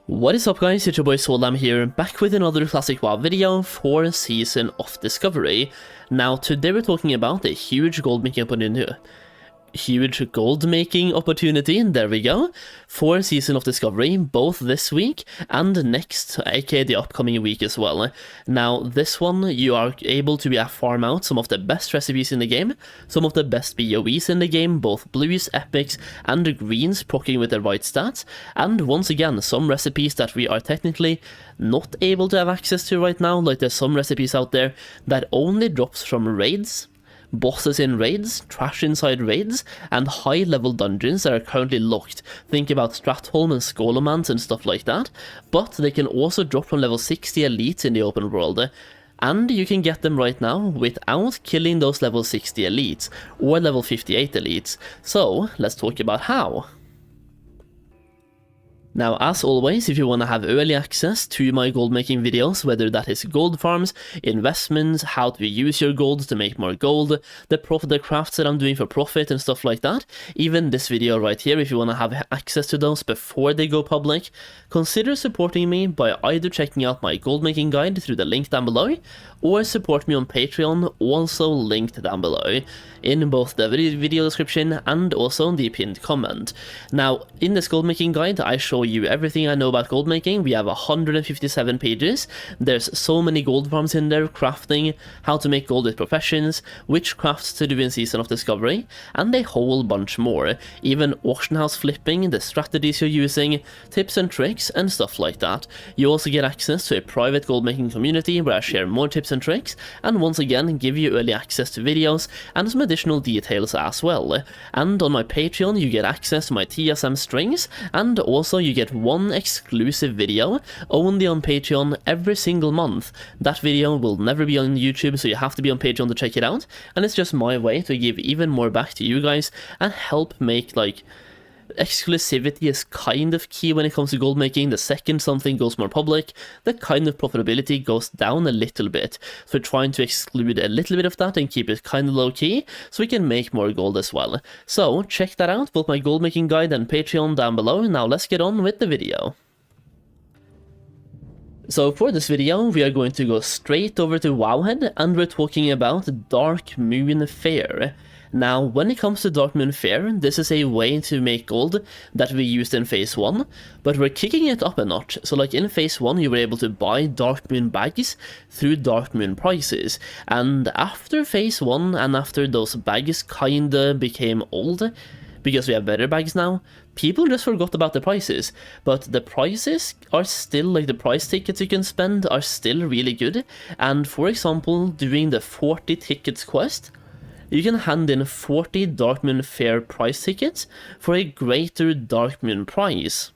What is up guys, it's your boy Solheim here, back with another classic WoW video for Season of Discovery. Now today we're talking about a huge gold making opportunity, there we go, for Season of Discovery, both this week and next, aka the upcoming week as well. Now this one, you are able to farm out some of the best recipes in the game, some of the best BOEs in the game, both blues, epics, and greens proccing with the right stats, and once again, some recipes that we are technically not able to have access to right now, like there's some recipes out there that only drops from raids, bosses in raids, trash inside raids, and high-level dungeons that are currently locked. Think about Stratholm and Skolomans and stuff like that, but they can also drop from level 60 elites in the open world. And you can get them right now without killing those level 60 elites, or level 58 elites. So, let's talk about how. Now, as always, if you want to have early access to my gold making videos, whether that is gold farms, investments, how to use your gold to make more gold, the crafts that I'm doing for profit and stuff like that, even this video right here, if you want to have access to those before they go public, consider supporting me by either checking out my gold making guide through the link down below, or support me on Patreon, also linked down below, in both the video description and also the pinned comment. Now, in this gold making guide, I show you everything I know about gold making. We have 157 pages. There's so many gold farms in there, crafting, how to make gold with professions, which crafts to do in Season of Discovery, and a whole bunch more. Even auction house flipping, the strategies you're using, tips and tricks, and stuff like that. You also get access to a private gold making community where I share more tips and tricks, and once again give you early access to videos and some additional details as well. And on my Patreon you get access to my TSM strings, and also you get one exclusive video only on Patreon every single month. That video will never be on YouTube, so you have to be on Patreon to check it out, and it's just my way to give even more back to you guys and help make, like, exclusivity is kind of key when it comes to gold making. The second something goes more public, the kind of profitability goes down a little bit. So we're trying to exclude a little bit of that and keep it kind of low key, so we can make more gold as well. So check that out, both my gold making guide and Patreon down below. Now let's get on with the video. So for this video, we are going to go straight over to Wowhead, and we're talking about Darkmoon Fair. Now, when it comes to Darkmoon Fair, this is a way to make gold that we used in Phase 1, but we're kicking it up a notch. So like in Phase 1, you were able to buy Darkmoon bags through Darkmoon prices, and after Phase 1 and after those bags kinda became old, because we have better bags now, people just forgot about the prices. But the prices are still, like the price tickets you can spend are still really good, and for example, doing the 40 tickets quest, you can hand in 40 Darkmoon Fair price tickets for a greater Darkmoon prize.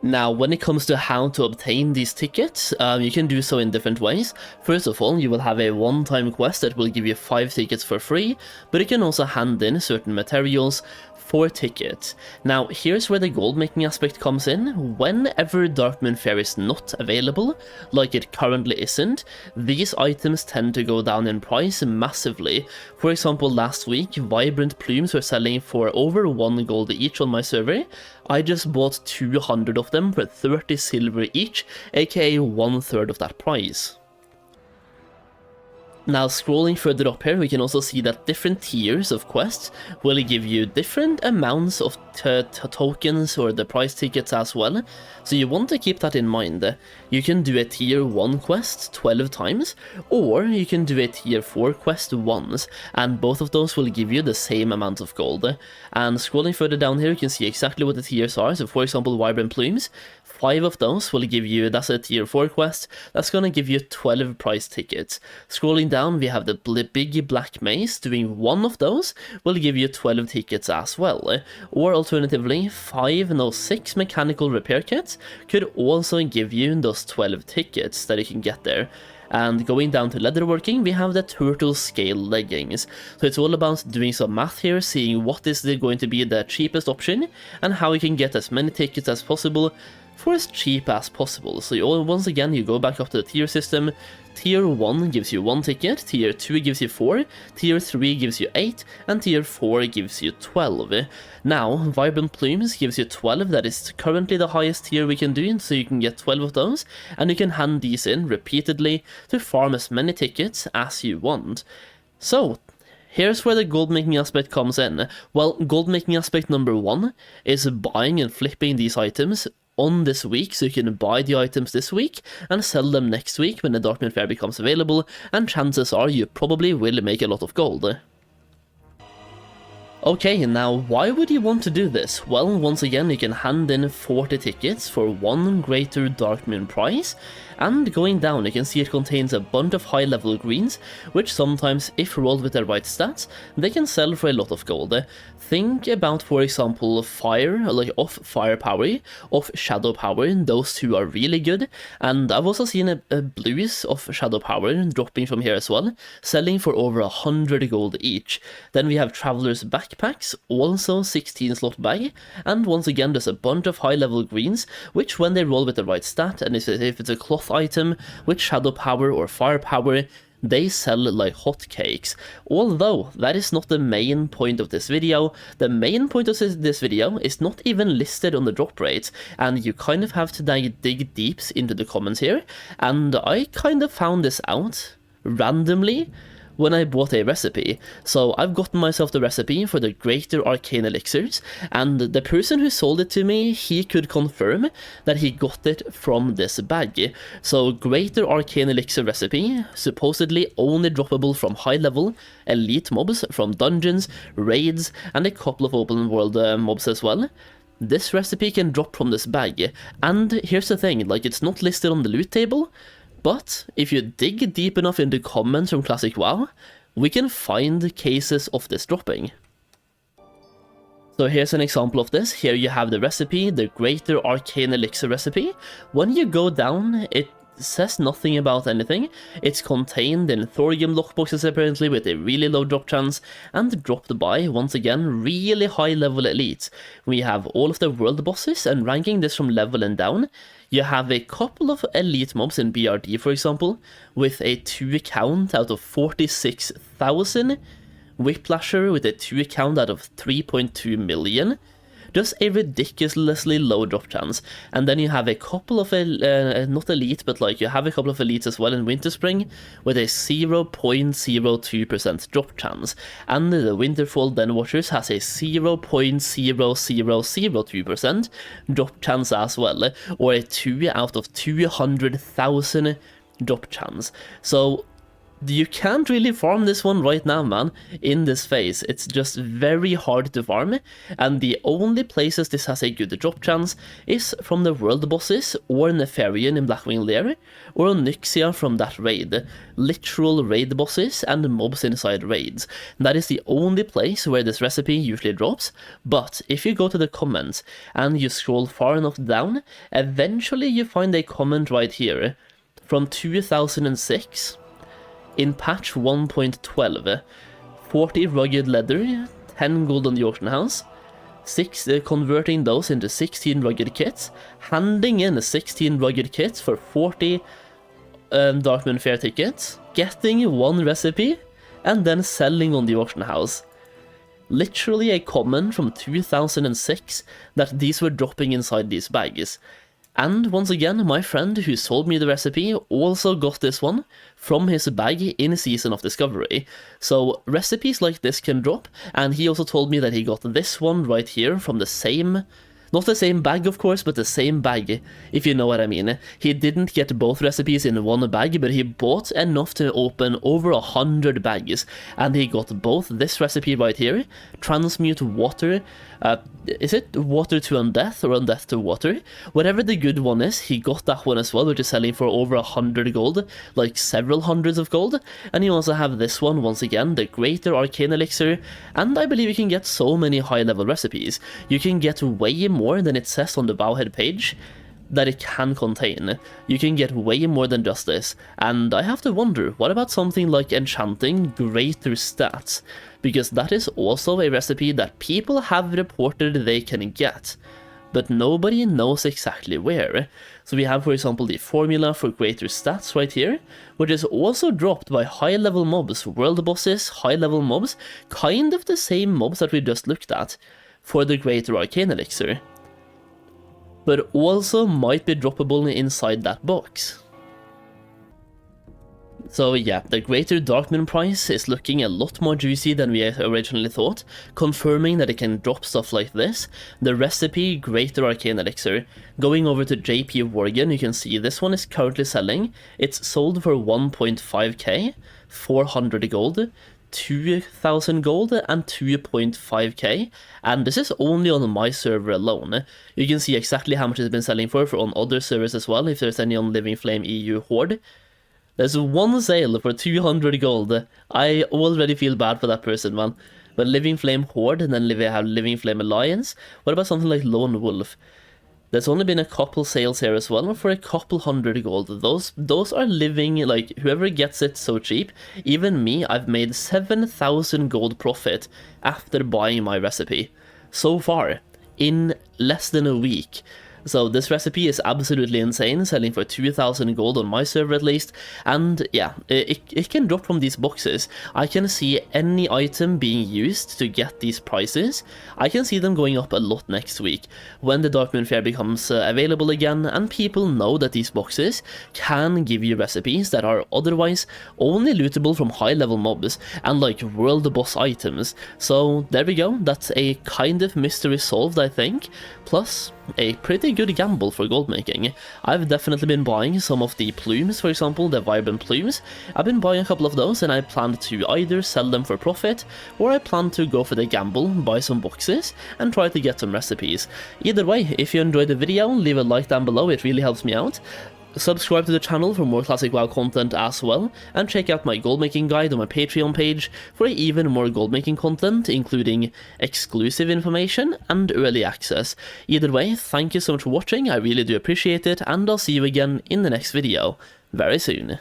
Now, when it comes to how to obtain these tickets, you can do so in different ways. First of all, you will have a one-time quest that will give you 5 tickets for free, but you can also hand in certain materials for tickets. Now, here's where the gold making aspect comes in. Whenever Darkmoon Fair is not available, like it currently isn't, these items tend to go down in price massively. For example, last week, Vibrant Plumes were selling for over 1 gold each on my server. I just bought 200 of them for 30 silver each, aka 1/3 of that price. Now, scrolling further up here, we can also see that different tiers of quests will give you different amounts of tokens or the price tickets as well, so you want to keep that in mind. You can do a tier 1 quest 12 times, or you can do a tier 4 quest once, and both of those will give you the same amount of gold. And scrolling further down here, you can see exactly what the tiers are. So for example, Vibrant Plumes, 5 of those will give you, that's a tier 4 quest, that's gonna give you 12 price tickets. Scrolling down, we have the big black mace, doing 1 of those will give you 12 tickets as well. Or alternatively, 6 mechanical repair kits could also give you those 12 tickets that you can get there. And going down to leatherworking, we have the turtle scale leggings. So it's all about doing some math here, seeing what is going to be the cheapest option, and how you can get as many tickets as possible for as cheap as possible. So once again, you go back up to the tier system. Tier 1 gives you 1 ticket, Tier 2 gives you 4, Tier 3 gives you 8, and Tier 4 gives you 12. Now, Vibrant Plumes gives you 12, that is currently the highest tier we can do, so you can get 12 of those, and you can hand these in repeatedly to farm as many tickets as you want. So, here's where the gold making aspect comes in. Well, gold making aspect number 1 is buying and flipping these items on this week, so you can buy the items this week and sell them next week when the Darkmoon Fair becomes available, and chances are you probably will make a lot of gold. Okay, now why would you want to do this? Well, once again, you can hand in 40 tickets for 1 greater Darkmoon prize, and going down you can see it contains a bunch of high level greens, which sometimes, if rolled with the right stats, they can sell for a lot of gold. Think about, for example, fire, like off firepower, off shadow power, those two are really good, and I've also seen a blues of shadow power dropping from here as well, selling for over 100 gold each. Then we have Traveler's Backpacks, also 16 slot bag, and once again there's a bunch of high level greens, which when they roll with the right stat, and if it's a cloth item with shadow power or firepower, they sell like hotcakes. Although that is not the main point of this video. The main point of this video is not even listed on the drop rates, and you kind of have to dig deep into the comments here, and I kind of found this out randomly when I bought a recipe. So I've gotten myself the recipe for the greater arcane elixirs, and the person who sold it to me, he could confirm that he got it from this bag. So greater arcane elixir recipe, supposedly only droppable from high level elite mobs from dungeons, raids, and a couple of open world mobs as well. This recipe can drop from this bag, and here's the thing, like, it's not listed on the loot table, but if you dig deep enough into comments from Classic WoW, we can find cases of this dropping. So here's an example of this. Here you have the recipe, the greater arcane elixir recipe. When you go down, it says nothing about anything. It's contained in Thorium lockboxes apparently with a really low drop chance, and dropped by, once again, really high level elites. We have all of the world bosses, and ranking this from level and down, you have a couple of elite mobs in BRD, for example, with a 2 count out of 46,000, Whiplasher with a 2 count out of 3.2 million, just a ridiculously low drop chance. And then you have a couple of, not elite, but like you have a couple of elites as well in Winterspring with a 0.02% drop chance. And the Winterfall Den Watchers has a 0.0002% drop chance as well, or a 2 out of 200,000 drop chance. So you can't really farm this one right now, man, in this phase. It's just very hard to farm, and the only places this has a good drop chance is from the world bosses, or Nefarian in Blackwing Lair, or Onyxia from that raid. Literal raid bosses and mobs inside raids. That is the only place where this recipe usually drops, but if you go to the comments and you scroll far enough down, eventually you find a comment right here from 2006. In patch 1.12, 40 rugged leather, 10 gold on the auction house, converting those into 16 rugged kits, handing in 16 rugged kits for 40 Darkmoon Fair tickets, getting 1 recipe, and then selling on the auction house. Literally a comment from 2006 that these were dropping inside these bags. And once again, my friend who sold me the recipe also got this one from his bag in Season of Discovery. So recipes like this can drop, and he also told me that he got this one right here from the same, not the same bag of course, but the same bag, if you know what I mean. He didn't get both recipes in one bag, but he bought enough to open over 100 bags, and he got both this recipe right here, Transmute Water, is it Water to Undeath or Undeath to Water? Whatever the good one is, he got that one as well, which is selling for over 100 gold, like several hundreds of gold. And you also have this one, once again, the Greater Arcane Elixir, and I believe you can get so many high level recipes. You can get way more than it says on the Bowhead page that it can contain. You can get way more than just this, and I have to wonder, what about something like enchanting greater stats? Because that is also a recipe that people have reported they can get. but nobody knows exactly where. So we have, for example, the formula for greater stats right here, which is also dropped by high-level mobs, world bosses, high-level mobs, kind of the same mobs that we just looked at for the greater arcane elixir, but also might be droppable inside that box. So yeah, the greater Darkmoon price is looking a lot more juicy than we originally thought, confirming that it can drop stuff like this. The recipe greater arcane elixir, going over to JP Worgen, you can see this one is currently selling. It's sold for 1.5k, 400 gold, 2,000 gold and 2.5k, and this is only on my server alone. You can see exactly how much it's been selling for on other servers as well, if there's any on Living Flame EU Horde. There's one sale for 200 gold. I already feel bad for that person, man. But Living Flame Horde, and then we have Living Flame Alliance. What about something like Lone Wolf? There's only been a couple sales here as well for a couple hundred gold. Those are living, like, whoever gets it so cheap. Even me, I've made 7,000 gold profit after buying my recipe. So far, in less than a week. So this recipe is absolutely insane, selling for 2,000 gold on my server at least, and yeah, it can drop from these boxes. I can see any item being used to get these prices. I can see them going up a lot next week, when the Darkmoon Fair becomes available again, and people know that these boxes can give you recipes that are otherwise only lootable from high level mobs, and like world boss items. So there we go, that's a kind of mystery solved, I think, plus a pretty good gamble for gold making. I've definitely been buying some of the plumes, for example, the vibrant plumes. I've been buying a couple of those, and I plan to either sell them for profit, or I plan to go for the gamble, buy some boxes, and try to get some recipes. Either way, if you enjoyed the video, leave a like down below, it really helps me out. Subscribe to the channel for more classic WoW content as well, and check out my gold making guide on my Patreon page for even more gold making content, including exclusive information and early access. Either way, thank you so much for watching, I really do appreciate it, and I'll see you again in the next video very soon.